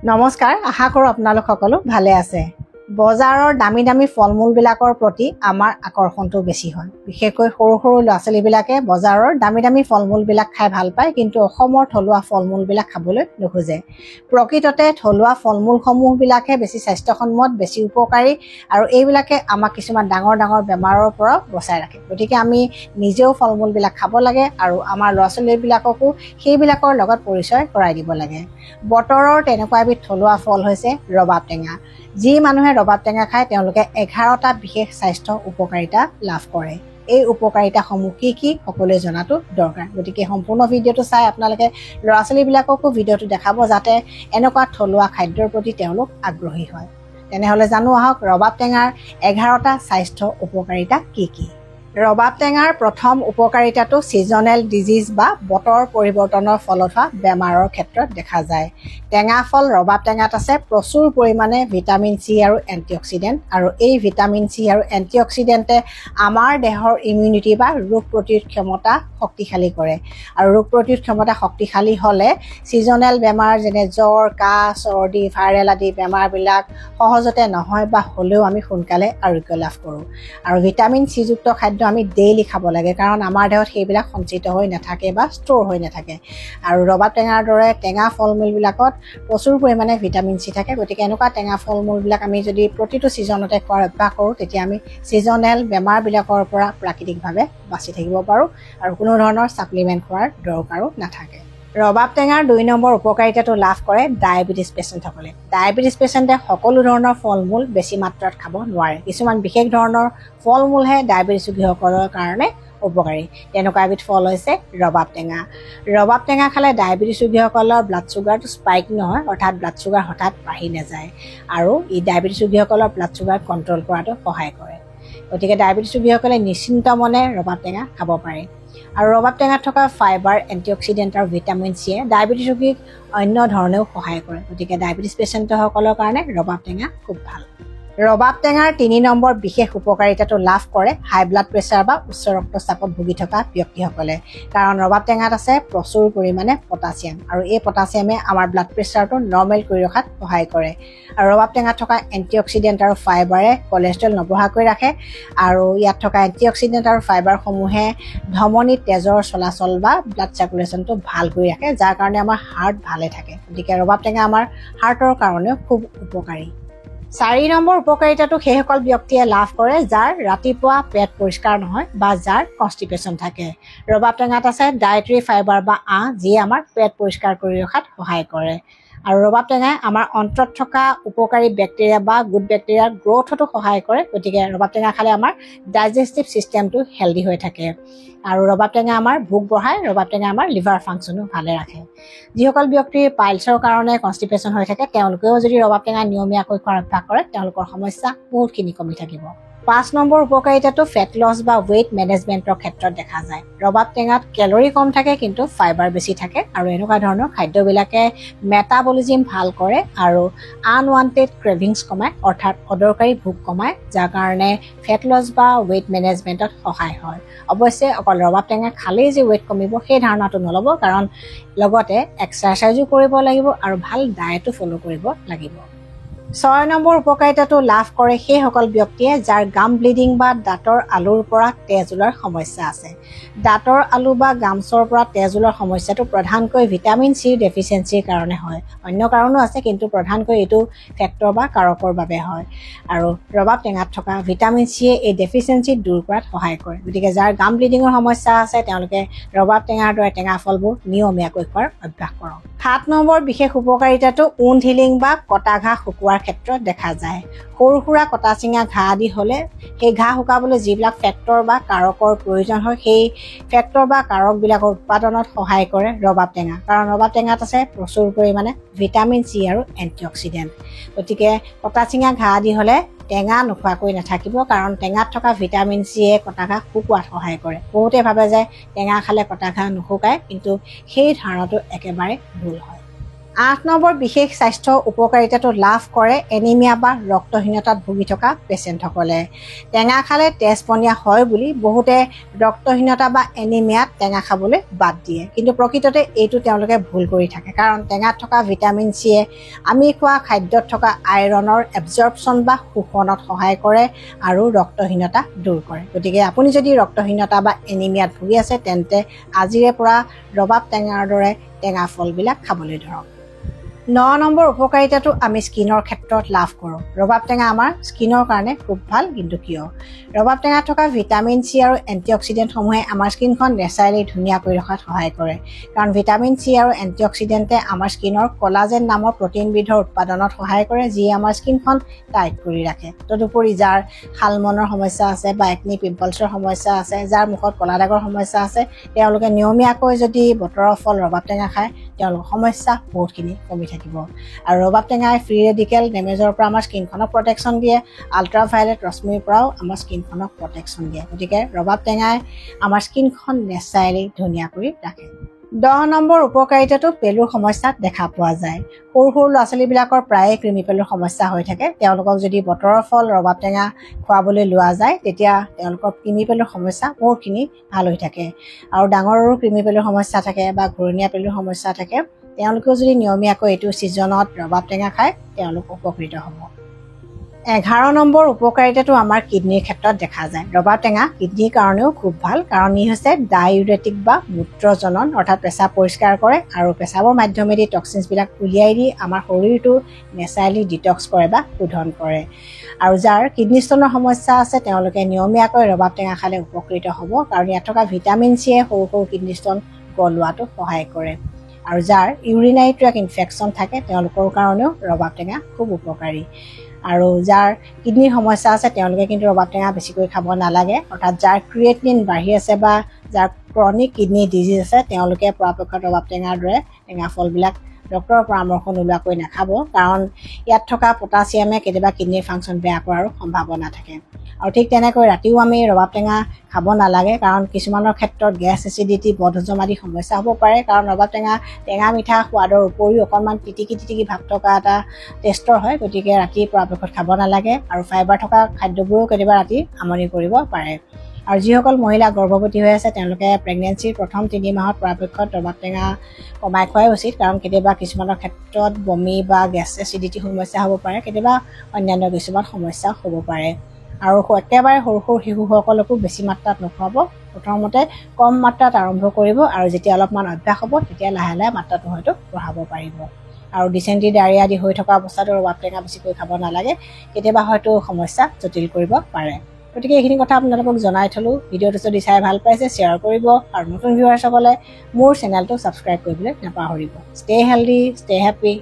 নমস্কাৰ, আশা কৰোঁ আপোনালোক সকলো ভালে আছে। বজাৰৰ দামী দামী ফল-মূলবিলাকৰ প্ৰতি আমাৰ আকৰ্ষণটো বেছি হয়। বিশেষকৈ সৰু সৰু ল'ৰা-ছোৱালীবিলাকে বজাৰৰ দামী দামী ফল-মূলবিলাক খাই ভাল পায়, কিন্তু অসমৰ থলুৱা ফল-মূলবিলাক খাবলৈ নোখোজে। প্ৰকৃততে থলুৱা ফল-মূলসমূহবিলাকহে বেছি স্বাস্থ্যসন্মত, বেছি উপকাৰী আৰু এইবিলাকে আমাক কিছুমান ডাঙৰ ডাঙৰ বেমাৰৰ পৰা বচাই ৰাখে। গতিকে আমি নিজেও ফল-মূলবিলাক খাব লাগে আৰু আমাৰ ল'ৰা-ছোৱালীবিলাককো সেইবিলাকৰ লগত পৰিচয় কৰাই দিব লাগে। বতৰৰ তেনেকুৱা এবিধ থলুৱা ফল হৈছে ৰবাব টেঙা। যি মানুহে ৰবাব টেঙা খায় তেওঁলোকে 11টা বিশেষ স্বাস্থ্য উপকাৰিতা লাভ কৰে। এই উপকাৰিতাসমূহ কি সকলোৱে জনাটো দৰকাৰ। গতিকে সম্পূৰ্ণ ভিডিঅ'টো চাই আপোনালোকে ল'ৰা-ছোৱালীবিলাককো ভিডিঅ'টো দেখাব, যাতে এনেকুৱা থলুৱা খাদ্যৰ প্ৰতি তেওঁলোক আগ্ৰহী হয়। তেনেহ'লে জানো আহক ৰবাব টেঙাৰ 11টা স্বাস্থ্য উপকাৰিতা কি। ৰবাব টেঙাৰ প্ৰথম উপকাৰিতাটো ছিজনেল ডিজিজ বা বতৰ পৰিৱৰ্তনৰ ফলত হোৱা বেমাৰৰ ক্ষেত্ৰত দেখা যায়। টেঙা ফল ৰবাব টেঙাত আছে প্ৰচুৰ পৰিমাণে ভিটামিন চি আৰু এণ্টিঅক্সিডেণ্ট, আৰু এই ভিটামিন চি আৰু এণ্টিঅক্সিডেণ্টে আমাৰ দেহৰ ইমিউনিটি বা ৰোগ প্ৰতিৰোধ ক্ষমতা শক্তিশালী কৰে। আৰু ৰোগ প্ৰতিৰোধ ক্ষমতা শক্তিশালী হ'লে ছিজনেল বেমাৰ যেনে জ্বৰ, কাহ, চৰ্দি, ভাইৰেল আদি বেমাৰবিলাক সহজতে নহয় বা হ'লেও আমি সোনকালে আৰোগ্য লাভ কৰোঁ। আৰু ভিটামিন চিযুক্ত খাদ্য আমি ডেইলি খাব লাগে, কাৰণ আমাৰ দেহত সেইবিলাক সঞ্চিত হৈ নাথাকে বা ষ্ট'ৰ হৈ নাথাকে। আৰু ৰবাব টেঙাৰ দৰে টেঙা ফল-মূলবিলাকত প্ৰচুৰ পৰিমাণে ভিটামিন চি থাকে। গতিকে এনেকুৱা টেঙা ফল-মূলবিলাক আমি যদি প্ৰতিটো ছিজনতে খোৱাৰ অভ্যাস কৰোঁ, তেতিয়া আমি ছিজনেল বেমাৰবিলাকৰ পৰা প্ৰাকৃতিকভাৱে বাচি থাকিব পাৰোঁ আৰু কোনো ধৰণৰ ছাপ্লিমেণ্ট খোৱাৰ দৰকাৰো নাথাকে। ৰবাব টেঙাৰ 2 নম্বৰ উপকাৰিতাটো লাভ কৰে ডায়েবেটিছ পেচেণ্টসকলে। ডায়েবেটিছ পেচেণ্টে সকলো ধৰণৰ ফল-মূল বেছি মাত্ৰাত খাব নোৱাৰে। কিছুমান বিশেষ ধৰণৰ ফল-মূলহে ডায়েবেটিছ ৰোগীসকলৰ কাৰণে উপকাৰী। তেনেকুৱা এবিধ ফল হৈছে ৰবাব টেঙা। ৰবাব টেঙা খালে ডায়েবেটিছ ৰোগীসকলৰ ব্লাড চুগাৰটো স্পাইক নহয়, অৰ্থাৎ ব্লাড চুগাৰ হঠাৎ বাঢ়ি নাযায়, আৰু ই ডায়েবেটিছ ৰোগীসকলৰ ব্লাড চুগাৰ কণ্ট্ৰল কৰাটো সহায় কৰে। গতিকে ডায়েবেটিছ ৰোগীসকলে নিশ্চিন্ত মনে ৰবাব টেঙা খাব পাৰে। আৰু ৰবাব টেঙাত থকা ফাইবাৰ, এণ্টিঅক্সিডেণ্ট আৰু ভিটামিন চিয়ে ডায়েবেটিছ ৰোগীক অন্য ধৰণেও সহায় কৰে। গতিকে ডায়েবেটিছ পেচেণ্টসকলৰ কাৰণে ৰবাব টেঙা খুব ভাল। ৰবাব টেঙাৰ 3 নম্বৰ বিশেষ উপকাৰিতাটো লাভ কৰে হাই ব্লাড প্ৰেছাৰ বা উচ্চ ৰক্তচাপত ভুগি থকা ব্যক্তিসকলে। কাৰণ ৰবাব টেঙাত আছে প্ৰচুৰ পৰিমাণে পটাছিয়াম, আৰু এই পটাছিয়ামে আমাৰ ব্লাড প্ৰেছাৰটো নৰ্মেল কৰি ৰখাত সহায় কৰে। আৰু ৰবাব টেঙাত থকা এণ্টিঅক্সিডেণ্ট আৰু ফাইবাৰে কলেষ্ট্ৰল নবঢ়াকৈ ৰাখে, আৰু ইয়াত থকা এণ্টিঅক্সিডেণ্ট আৰু ফাইবাৰসমূহে ধমনীত তেজৰ চলাচল বা ব্লাড চাৰ্কুলেশ্যনটো ভাল কৰি ৰাখে, যাৰ কাৰণে আমাৰ হাৰ্ট ভালে থাকে। গতিকে ৰবাব টেঙা আমাৰ হাৰ্টৰ কাৰণেও খুব উপকাৰী। 4 নম্বৰ উপকাৰিতাটো সেইসকল ব্যক্তিয়ে লাভ কৰে যাৰ ৰাতিপুৱা পেট পৰিষ্কাৰ নহয় বা যাৰ কনষ্টিপেশ্যন থাকে। ৰবাব টেঙাত আছে ডায়েটৰী ফাইবাৰ বা আঁহ, যিয়ে আমাৰ পেট পৰিষ্কাৰ কৰি ৰখাত সহায় কৰে। আৰু ৰবাব টেঙাই আমাৰ অন্ত্ৰত থকা উপকাৰী বেক্টেৰিয়া বা গুড বেক্টেৰিয়াৰ গ্ৰ'থতো সহায় কৰে। গতিকে ৰবাব টেঙা খালে আমাৰ ডাইজেষ্টিভ ছিষ্টেমটো হেল্ডি হৈ থাকে। আৰু ৰবাব টেঙা আমাৰ ভোক বঢ়ায়। ৰবাব টেঙা আমাৰ লিভাৰ ফাংচনো ভালে ৰাখে। যিসকল ব্যক্তিৰ পাইলছৰ কাৰণে কনষ্টিপেশ্যন হৈ থাকে, তেওঁলোকেও যদি ৰবাব টেঙা নিয়মীয়াকৈ খোৱাৰ অভ্যাস কৰে, তেওঁলোকৰ সমস্যা বহুতখিনি কমি থাকিব। 5 নম্বৰ উপকাৰিতাটো ফেট লছ বা ৱেইট মেনেজমেণ্টৰ ক্ষেত্ৰত দেখা যায়। ৰবাব টেঙাত কেলৰি কম থাকে, কিন্তু ফাইবাৰ বেছি থাকে, আৰু এনেকুৱা ধৰণৰ খাদ্যবিলাকে মেটাবলিজিম ভাল কৰে আৰু আনৱান্টেড ক্ৰেভিংছ কমায়, অৰ্থাৎ অদৰকাৰী ভোক কমায়, যাৰ কাৰণে ফেট লছ বা ৱেইট মেনেজমেণ্টত সহায় হয়। অৱশ্যে অকল ৰবাব টেঙা খালেই যে ৱেইট কমিব সেই ধাৰণাটো নল'ব, কাৰণ লগতে এক্সাৰচাইজো কৰিব লাগিব আৰু ভাল ডায়েটো ফ'ল' কৰিব লাগিব। 6 নম্বৰ উপকাৰিতাটো লাভ কৰে সেইসকল ব্যক্তিয়ে যাৰ গাম ব্লিডিং বা দাঁতৰ আলুৰ পৰা তেজ ওলোৱাৰ সমস্যা আছে। দাঁতৰ আলু বা গামছৰ পৰা তেজ ওলোৱাৰ সমস্যাটো প্ৰধানকৈ ভিটামিন চিৰ ডেফিচিয়েঞ্চিৰ কাৰণে হয়। অন্য কাৰণো আছে, কিন্তু প্ৰধানকৈ এইটো ফেক্টৰ বা কাৰকৰ বাবে হয়। আৰু ৰবাব টেঙাত থকা ভিটামিন চিয়ে এই ডেফিচিয়েঞ্চি দূৰ কৰাত সহায় কৰে। গতিকে যাৰ গাম ব্লিডিঙৰ সমস্যা আছে, তেওঁলোকে ৰবাব টেঙাৰ দৰে টেঙা ফলবোৰ নিয়মীয়াকৈ খোৱাৰ অভ্যাস কৰক। 7 নম্বৰ বিশেষ উপকাৰিতাটো উণ্ড হিলিং বা কটা ঘাঁ শুকোৱাৰ ক্ষেত্ৰত দেখা যায়। সৰু সুৰা কটা চিঙা ঘাঁ আদি হ'লে সেই ঘাঁ শুকাবলৈ যিবিলাক ফেক্টৰ বা কাৰকৰ প্ৰয়োজন হয়, সেই ফেক্টৰ বা কাৰকবিলাকৰ উৎপাদনত সহায় কৰে ৰবাব টেঙা। কাৰণ ৰবাব টেঙাত আছে প্ৰচুৰ পৰিমাণে ভিটামিন চি আৰু এণ্টিঅক্সিডেণ্ট। গতিকে কটা চিঙা ঘাঁ আদি হ'লে টেঙা নোখোৱাকৈ নাথাকিব, কাৰণ টেঙাত থকা ভিটামিন চিয়ে কটা ঘাঁ শুকোৱাত সহায় কৰে। বহুতে ভাবে যে টেঙা খালে কটা ঘাঁ নুশুকায়, কিন্তু সেই ধাৰণাটো একেবাৰে ভুল হয়। 8 নম্বৰ বিশেষ স্বাস্থ্য উপকাৰিতাটো লাভ কৰে এনিমিয়া বা ৰক্তহীনতাত ভুগি থকা পেচেণ্টসকলে। টেঙা খালে তেজ পনীয়া হয় বুলি বহুতে ৰক্তহীনতা বা এনিমিয়াত টেঙা খাবলৈ বাদ দিয়ে, কিন্তু প্ৰকৃততে এইটো তেওঁলোকে ভুল কৰি থাকে, কাৰণ টেঙাত থকা ভিটামিন চিয়ে আমি খোৱা খাদ্যত থকা আইৰণৰ এবজৰ্পশ্যন বা শোষণত সহায় কৰে আৰু ৰক্তহীনতা দূৰ কৰে। গতিকে আপুনি যদি ৰক্তহীনতা বা এনিমিয়াত ভুগি আছে তেন্তে আজিৰে পৰা ৰবাব টেঙাৰ দৰে টেঙা ফলবিলাক খাবলৈ ধৰক। 9 নম্বৰ উপকাৰিতাটো আমি স্কিনৰ ক্ষেত্ৰত লাভ কৰোঁ। ৰবাব টেঙা আমাৰ স্কিনৰ কাৰণে খুব ভাল, কিন্তু কিয়? ৰবাব টেঙাত থকা ভিটামিন চি আৰু এণ্টিঅক্সিডেণ্টসমূহে আমাৰ স্কিনখন নেচাৰেলি ধুনীয়া কৰি ৰখাত সহায় কৰে, কাৰণ ভিটামিন চি আৰু এণ্টিঅক্সিডেণ্টে আমাৰ স্কিনৰ কলাজেন নামৰ প্ৰটিনবিধৰ উৎপাদনত সহায় কৰে, যিয়ে আমাৰ স্কিনখন টাইট কৰি ৰাখে। তদুপৰি যাৰ শালমনৰ সমস্যা আছে বা একনি পিম্পলছৰ সমস্যা আছে, যাৰ মুখত কলা দাগৰ সমস্যা আছে, তেওঁলোকে নিয়মীয়াকৈ যদি বতৰৰ ফল ৰবাব টেঙা খায় তেওঁলোকৰ সমস্যা বহুতখিনি কমি থাকিব। আৰু ৰবাব টেঙাই ফ্ৰী ৰেডিকেল ডেমেজৰ পৰা আমাৰ স্কিনখনক প্ৰটেকশ্যন দিয়ে, আল্ট্ৰাভায়লেট ৰশ্মিৰ পৰাও আমাৰ স্কিনখনক প্ৰটেকশ্যন দিয়ে। গতিকে ৰবাব টেঙাই আমাৰ স্কিনখন নেচাৰেলি ধুনীয়া কৰি ৰাখে। 10 নম্বৰ উপকাৰিতাটো পেলুৰ সমস্যাত দেখা পোৱা যায়। সৰু সৰু ল'ৰা ছোৱালীবিলাকৰ প্ৰায়ে কৃমি পেলুৰ সমস্যা হৈ থাকে। তেওঁলোকক যদি বতৰৰ ফল ৰবাব টেঙা খুৱাবলৈ লোৱা যায় তেতিয়া তেওঁলোকৰ কৃমি পেলুৰ সমস্যা বহুতখিনি ভাল হৈ থাকে। আৰু ডাঙৰৰো কৃমি পেলুৰ সমস্যা থাকে বা ঘূৰণীয়া পেলুৰ সমস্যা থাকে, তেওঁলোকেও যদি নিয়মীয়াকৈ এইটো ছিজনত ৰবাব টেঙা খায় তেওঁলোক উপকৃত হ'ব। 11 নম্বৰ উপকাৰিতাটো আমাৰ কিডনীৰ ক্ষেত্ৰত দেখা যায়। ৰবাব টেঙা কিডনীৰ কাৰণেও খুব ভাল, কাৰণ ই হৈছে ডাইউৰেটিক বা মূত্ৰজনন, অৰ্থাৎ পেচাব পৰিষ্কাৰ কৰে আৰু পেচাবৰ মাধ্যমেদি টক্সিনছবিলাক উলিয়াই দি আমাৰ শৰীৰটো নেচাৰেলি ডিটক্স কৰে বা শোধন কৰে। আৰু যাৰ কিডনী ষ্টনৰ সমস্যা আছে তেওঁলোকে নিয়মীয়াকৈ ৰবাব টেঙা খালে উপকৃত হ'ব, কাৰণ ইয়াত থকা ভিটামিন চিয়ে সৰু সৰু কিডনী ষ্টন গলোৱাটো সহায় কৰে। আৰু যাৰ ইউৰিনাৰী ট্ৰেক্ট ইনফেকশ্যন থাকে তেওঁলোকৰ কাৰণেও ৰবাব টেঙা খুব উপকাৰী। আৰু যাৰ কিডনীৰ সমস্যা আছে তেওঁলোকে কিন্তু ৰবাব টেঙা বেছিকৈ খাব নালাগে, অৰ্থাৎ যাৰ ক্ৰিয়েটিনিন বাঢ়ি আছে বা যাৰ ক্ৰনিক কিডনী ডিজিজ আছে তেওঁলোকে পৰাপক্ষত ৰবাব টেঙাৰ দৰে টেঙা ফলবিলাক ডক্তৰৰ পৰামৰ্শ নোলোৱাকৈ নাখাব, কাৰণ ইয়াত থকা পটাছিয়ামে কেতিয়াবা কিডনীৰ ফাংচন বেয়া কৰাৰ সম্ভাৱনা থাকে। আৰু ঠিক তেনেকৈ ৰাতিও আমি ৰবাব টেঙা খাব নালাগে, কাৰণ কিছুমানৰ ক্ষেত্ৰত গেছ এচিডিটি বদহজম আদি সমস্যা হ'ব পাৰে, কাৰণ ৰবাব টেঙা টেঙা মিঠা সোৱাদৰ উপৰিও অকণমান তিতিকি ভাৱ থকা এটা টেষ্টৰ হয়। গতিকে ৰাতি পৰাপক্ষত খাব নালাগে, আৰু ফাইবাৰ থকা খাদ্যবোৰো কেতিয়াবা ৰাতি আমনি কৰিব পাৰে। আৰু যিসকল মহিলা গৰ্ভৱতী হৈ আছে তেওঁলোকে প্ৰেগনেঞ্চিৰ প্ৰথম 3 মাহত পৰাপক্ষত ৰবাব টেঙা কমাই খোৱাই উচিত, কাৰণ কেতিয়াবা কিছুমানৰ ক্ষেত্ৰত বমি বা গেছ এচিডিটি সমস্যা হ'ব পাৰে, কেতিয়াবা অন্যান্য কিছুমান সমস্যা হ'ব পাৰে। আৰু একেবাৰে সৰু সৰু শিশুসকলকো বেছি মাত্ৰাত নোখোৱাব, প্ৰথমতে কম মাত্ৰাত আৰম্ভ কৰিব, আৰু যেতিয়া অলপমান অভ্যাস হ'ব তেতিয়া লাহে লাহে মাত্ৰাটো হয়তো বঢ়াব পাৰিব। আৰু ডিচেণ্ট্ৰি ডায়েৰিয়া আদি হৈ থকা অৱস্থাতো ৰবাব টেঙা বেছিকৈ খাব নালাগে, কেতিয়াবা হয়তো সমস্যা জটিল কৰিব পাৰে। গতিকে এইখিনি কথা আপোনালোকক জনাই থলোঁ। ভিডিঅ'টো যদি চাই ভাল পাইছে শ্বেয়াৰ কৰিব, আৰু নতুন ভিউৱাৰ্ছসকলে মোৰ চেনেলটো ছাবস্ক্ৰাইব কৰিবলৈ নাপাহৰিব। Stay healthy, stay happy.